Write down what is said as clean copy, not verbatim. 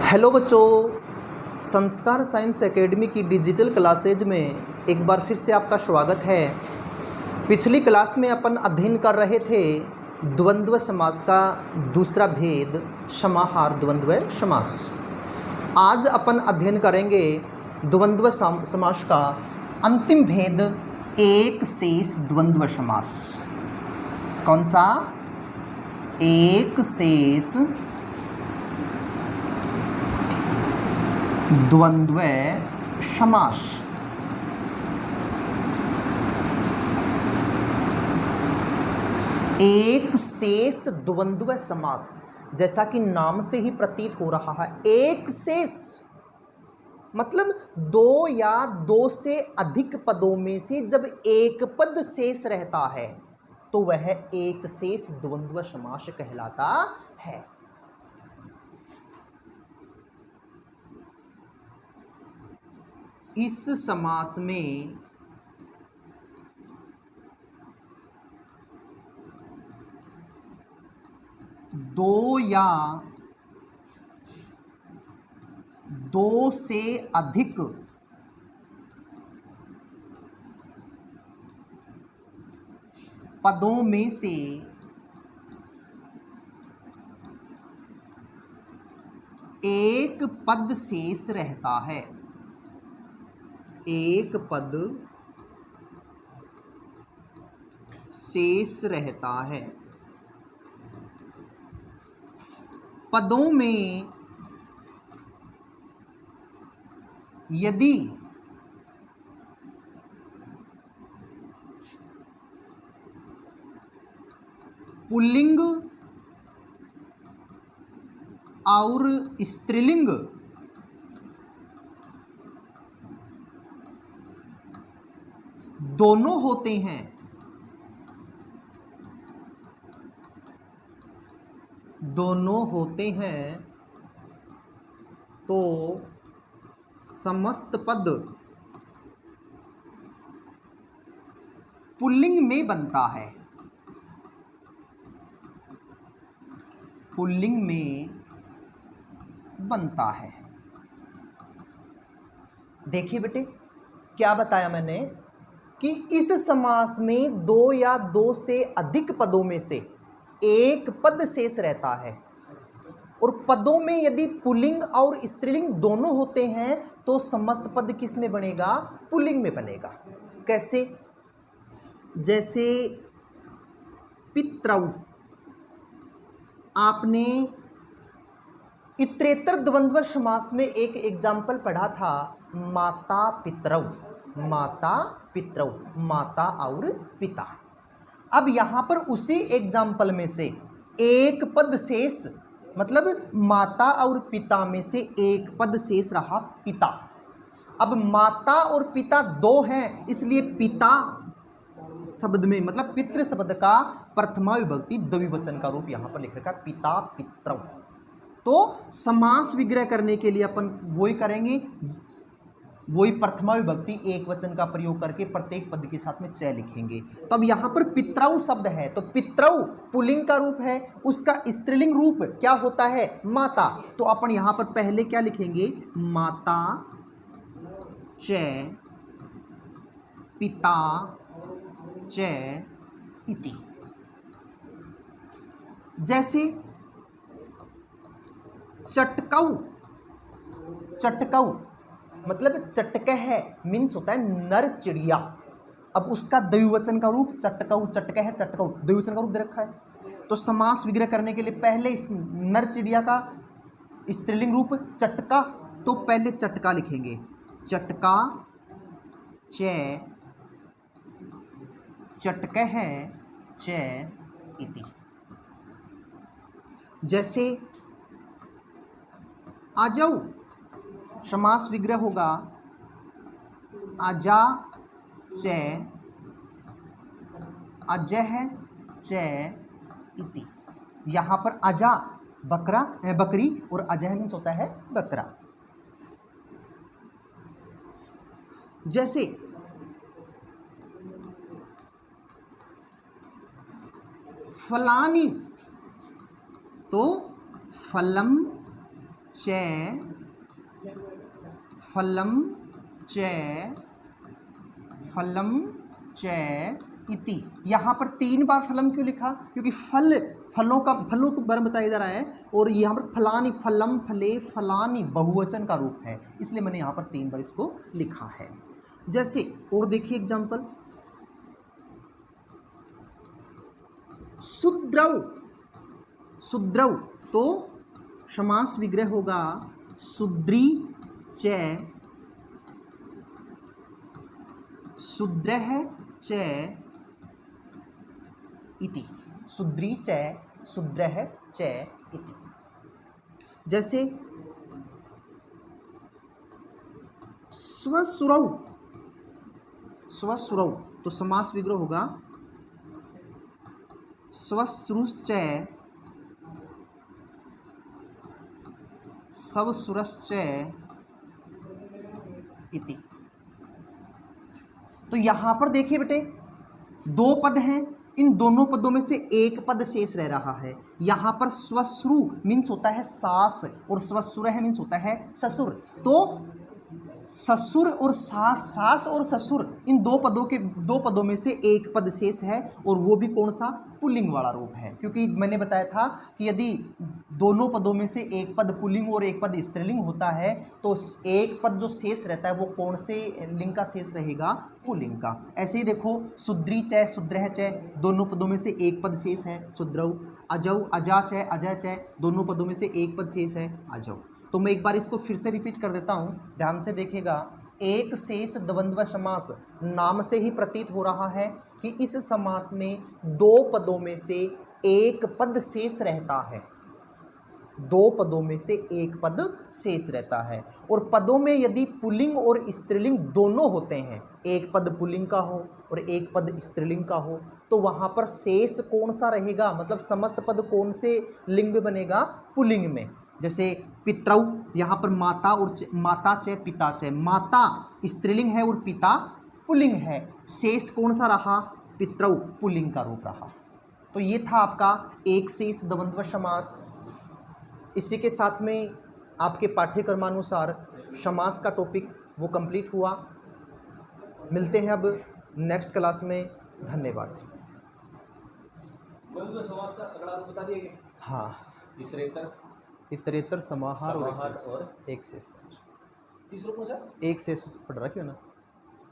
Hello बच्चों, संस्कार science academy की डिजिटल क्लासेज में एक बार फिर से आपका स्वागत है। पिछली क्लास में अपन अध्ययन कर रहे थे द्वंद्व समास का दूसरा भेद समाहार द्वंद्व समास। आज अपन अध्ययन करेंगे द्वंद्व समास का अंतिम भेद एक शेष द्वंद्व समास। कौन सा? एक शेष द्वंद्व समास। एक शेष द्वंद्व समास, जैसा कि नाम से ही प्रतीत हो रहा है, एक शेष मतलब दो या दो से अधिक पदों में से जब एक पद शेष रहता है तो वह एक शेष द्वंद्व समास कहलाता है। इस समास में दो या दो से अधिक पदों में से एक पद शेष रहता है। एक पद शेष रहता है। पदों में यदि पुल्लिंग और स्त्रीलिंग दोनों होते हैं, तो समस्त पद पुल्लिंग में बनता है। पुल्लिंग में बनता है। देखिए बेटे, क्या बताया मैंने कि इस समास में दो या दो से अधिक पदों में से एक पद शेष रहता है, और पदों में यदि पुल्लिंग और स्त्रीलिंग दोनों होते हैं तो समस्त पद किस में बनेगा? पुल्लिंग में बनेगा। कैसे? जैसे पितरौ, आपने इतरेतर द्वंद्व समास में एक एग्जाम्पल पढ़ा था, माता पितरौ। माता पितरौ, माता और पिता। अब यहां पर उसी एग्जाम्पल में से एक पद शेष, मतलब माता और पिता में से एक पद शेष रहा पिता। अब माता और पिता दो हैं, इसलिए पिता शब्द में मतलब पितृ शब्द का प्रथमा विभक्ति द्विवचन का रूप यहां पर लिख रखा है, पिता पितरौ। तो समास विग्रह करने के लिए अपन वही करेंगे, वही प्रथमा विभक्ति एक वचन का प्रयोग करके प्रत्येक पद के साथ में च लिखेंगे। तो अब यहाँ पर पितरौ शब्द है, तो पितरौ पुल्लिंग का रूप है, उसका स्त्रीलिंग रूप क्या होता है? माता। तो अपन यहाँ पर पहले क्या लिखेंगे? माता च पिता च इति। जैसे चटकौ, चटकौ मतलब चटकह है, मीन्स होता है नर चिड़िया। अब उसका द्विवचन का रूप चटकौ, चटकह चटकौ द्विवचन का रूप दे रखा है। तो समास विग्रह करने के लिए पहले इस नर चिड़िया का स्त्रीलिंग रूप चटका, तो पहले चटका लिखेंगे, चटका च चटकह च इति। जैसे आजौ, समास विग्रह होगा अजा च अजह च इति। यहाँ पर अजा बकरा बकरी और अजह मीन्स होता है बकरा। जैसे फलानी, तो फलम च फलम च फलम च इति। यहाँ पर 3 बार फलम क्यों लिखा? क्योंकि फलों को वर्ब बताया जा रहा है और यहाँ पर फलानी, फलम, फले, फलानी बहुवचन का रूप है, इसलिए मैंने यहाँ पर 3 बार इसको लिखा है। जैसे और देखिए एग्जाम्पल, सुद्रव, सुद्रव तो समास विग्रह होगा सुद्री च सुद्रह च इति। सुद्री च सुद्रह च इति। जैसे स्वसुरौ, स्वसुरौ तो समास विग्रह होगा स्वसुरुश्च स्वसुरश्च इति। तो यहां पर देखिए बेटे 2 पद हैं, इन दोनों पदों में से एक पद शेष रह रहा है। यहां पर स्वश्रु मीन्स होता है सास और स्वसुर है मीन्स होता है ससुर। तो ससुर और सास, सास और ससुर इन 2 पदों में से एक पद शेष है और वो भी कौन सा? पुल्लिंग वाला रूप है। क्योंकि मैंने बताया था कि यदि दोनों पदों में से एक पद पुल्लिंग और एक पद स्त्रीलिंग होता है तो एक पद जो शेष रहता है वो कौन से लिंग का शेष रहेगा? पुल्लिंग का। ऐसे ही देखो सुद्री च सुद्रह च दोनों पदों में से एक पद शेष है सुद्रव, अजौ अजा च अजय च दोनों पदों में से एक पद शेष है अजौ। तो मैं एक बार इसको फिर से रिपीट कर देता हूँ, ध्यान से देखिएगा। एक शेष द्वंद्व समास नाम से ही प्रतीत हो रहा है कि इस समास में 2 पदों में से एक पद शेष रहता है, 2 पदों में से एक पद शेष रहता है। और पदों में यदि पुल्लिंग और स्त्रीलिंग दोनों होते हैं, एक पद पुल्लिंग का हो और एक पद स्त्रीलिंग का हो, तो वहाँ पर शेष कौन सा रहेगा? मतलब समस्त पद कौन से लिंग में बनेगा? पुल्लिंग में। जैसे पितरौ, यहाँ पर माता और माता च पिता च, माता स्त्रीलिंग है और पिता पुल्लिंग है, शेष कौन सा रहा? पितरौ पुल्लिंग का रूप रहा। तो ये था आपका एक शेष द्वंद्व समास। इसी के साथ में आपके पाठ्यक्रमानुसार समास का टॉपिक वो कंप्लीट हुआ। मिलते हैं अब नेक्स्ट क्लास में। धन्यवाद। द्वंद्व समास का सगड़ा रूप बता दिया गया। हाँ, इतरेतर समाहार और और एक शेष। तीसरा कौन सा? एक शेष पढ़ रखियो ना।